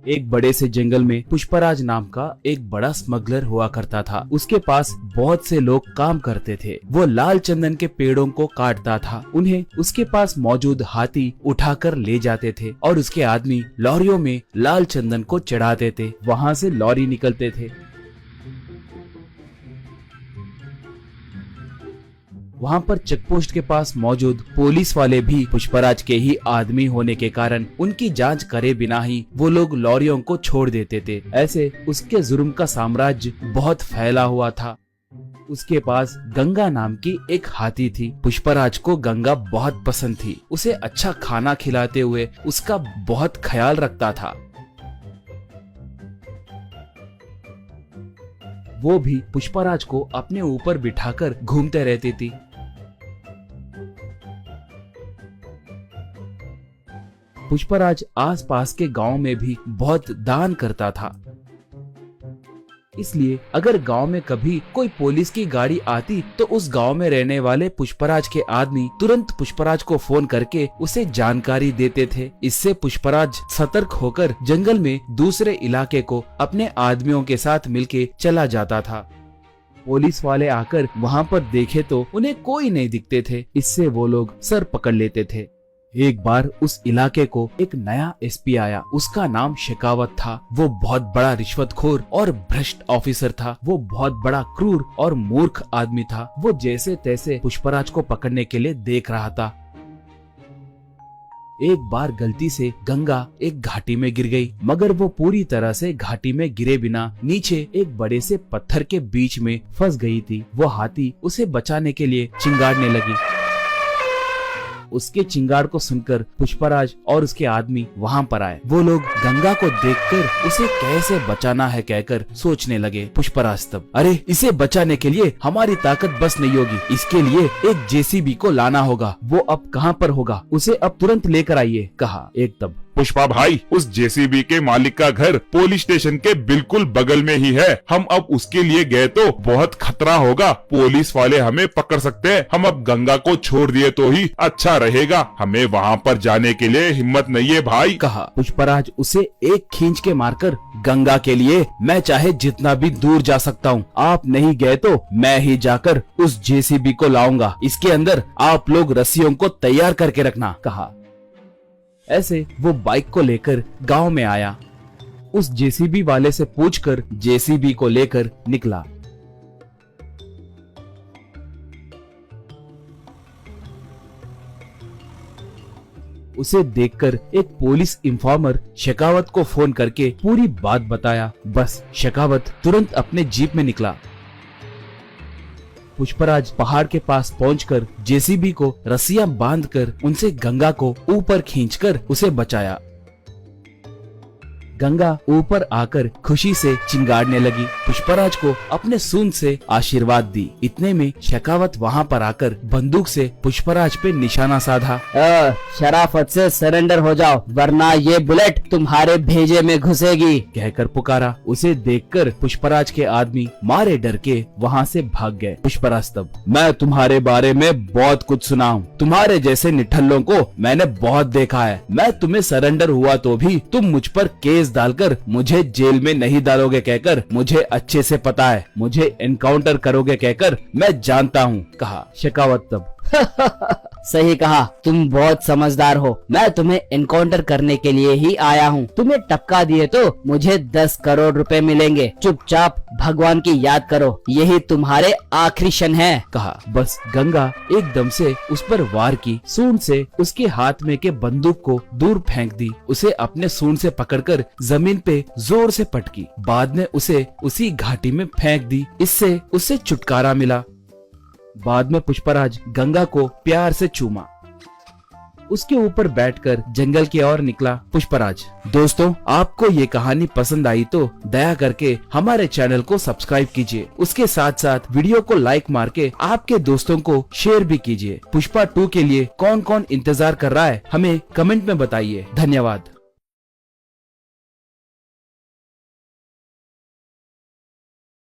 एक बड़े से जंगल में पुष्पराज नाम का एक बड़ा स्मगलर हुआ करता था। उसके पास बहुत से लोग काम करते थे। वो लाल चंदन के पेड़ों को काटता था। उन्हें उसके पास मौजूद हाथी उठाकर ले जाते थे और उसके आदमी लॉरियों में लाल चंदन को चढ़ाते थे। वहाँ से लॉरी निकलते थे। वहाँ पर चेकपोस्ट के पास मौजूद पुलिस वाले भी पुष्पराज के ही आदमी होने के कारण उनकी जांच करे बिना ही वो लोग लॉरियों को छोड़ देते थे। ऐसे उसके जुर्म का साम्राज्य बहुत फैला हुआ था। उसके पास गंगा नाम की एक हाथी थी। पुष्पराज को गंगा बहुत पसंद थी। उसे अच्छा खाना खिलाते हुए उसका बहुत ख्याल रखता था। वो भी पुष्पराज को अपने ऊपर बिठाकर घूमते रहती थी। पुष्पराज आसपास के गांव में भी बहुत दान करता था। इसलिए अगर गांव में कभी कोई पुलिस की गाड़ी आती तो उस गांव में रहने वाले पुष्पराज के आदमी तुरंत पुष्पराज को फोन करके उसे जानकारी देते थे। इससे पुष्पराज सतर्क होकर जंगल में दूसरे इलाके को अपने आदमियों के साथ मिलके चला जाता था। पुलिस वाले आकर वहां पर देखे तो उन्हें कोई नहीं दिखते थे। इससे वो लोग सर पकड़ लेते थे। एक बार उस इलाके को एक नया एसपी आया। उसका नाम शेखावत था। वो बहुत बड़ा रिश्वतखोर और भ्रष्ट ऑफिसर था। वो बहुत बड़ा क्रूर और मूर्ख आदमी था। वो जैसे तैसे पुष्पराज को पकड़ने के लिए देख रहा था। एक बार गलती से गंगा एक घाटी में गिर गई, मगर वो पूरी तरह से घाटी में गिरे बिना नीचे एक बड़े से पत्थर के बीच में फंस गई थी। वो हाथी उसे बचाने के लिए चिंगाड़ने लगी। उसके चिंगाड़ को सुनकर पुष्पराज और उसके आदमी वहाँ पर आए। वो लोग गंगा को देखकर उसे कैसे बचाना है कहकर सोचने लगे। पुष्पराज तब, अरे इसे बचाने के लिए हमारी ताकत बस नहीं होगी। इसके लिए एक जेसीबी को लाना होगा। वो अब कहाँ पर होगा? उसे अब तुरंत लेकर आइए, कहा एक तब। पुष्पा भाई, उस जेसीबी के मालिक का घर पुलिस स्टेशन के बिल्कुल बगल में ही है। हम अब उसके लिए गए तो बहुत खतरा होगा। पुलिस वाले हमें पकड़ सकते हैं। हम अब गंगा को छोड़ दिए तो ही अच्छा रहेगा। हमें वहाँ पर जाने के लिए हिम्मत नहीं है भाई, कहा। पुष्पराज उसे एक खींच के मारकर, गंगा के लिए मैं चाहे जितना भी दूर जा सकता हूँ। आप नहीं गए तो मैं ही जाकर उस जेसीबी को लाऊंगा। इसके अंदर आप लोग रस्सियों को तैयार करके रखना, कहा। ऐसे वो बाइक को लेकर गांव में आया। उस जेसीबी वाले से पूछकर जेसीबी को लेकर निकला। उसे देखकर एक पुलिस इन्फॉर्मर शेखावत को फोन करके पूरी बात बताया। बस शेखावत तुरंत अपने जीप में निकला। पुष्पराज पहाड़ के पास पहुंचकर जेसीबी को रस्सियां बांधकर उनसे गंगा को ऊपर खींचकर उसे बचाया। गंगा ऊपर आकर खुशी से चिंगाड़ने लगी। पुष्पराज को अपने सूंड से आशीर्वाद दी। इतने में शेखावत वहाँ पर आकर बंदूक से पुष्पराज पे निशाना साधा। शराफत से सरेंडर हो जाओ, वरना ये बुलेट तुम्हारे भेजे में घुसेगी, कहकर पुकारा। उसे देखकर पुष्पराज के आदमी मारे डर के वहाँ से भाग गए। पुष्पराज तब, मैं तुम्हारे बारे में बहुत कुछ सुना हूँ। तुम्हारे जैसे निठल्लों को मैंने बहुत देखा है। मैं तुम्हें सरेंडर हुआ तो भी तुम मुझ पर केस डालकर मुझे जेल में नहीं डालोगे कहकर मुझे अच्छे से पता है। मुझे एनकाउंटर करोगे कहकर मैं जानता हूँ, कहा। शेखावत तब, सही कहा, तुम बहुत समझदार हो। मैं तुम्हें एनकाउंटर करने के लिए ही आया हूँ। तुम्हें टपका दिए तो मुझे 10 करोड़ रुपए मिलेंगे। चुपचाप भगवान की याद करो, यही तुम्हारे आखिरी क्षण है, कहा। बस गंगा एकदम से उस पर वार की। सूंड से उसके हाथ में के बंदूक को दूर फेंक दी। उसे अपने सूंड से पकड़कर जमीन पे जोर से पटकी। बाद में उसे उसी घाटी में फेंक दी। इससे उसे छुटकारा मिला। बाद में पुष्पराज गंगा को प्यार से चूमा। उसके ऊपर बैठकर जंगल की ओर निकला पुष्पराज। दोस्तों, आपको ये कहानी पसंद आई तो दया करके हमारे चैनल को सब्सक्राइब कीजिए। उसके साथ साथ वीडियो को लाइक मार के आपके दोस्तों को शेयर भी कीजिए। पुष्पा 2 के लिए कौन कौन इंतजार कर रहा है हमें कमेंट में बताइए। धन्यवाद।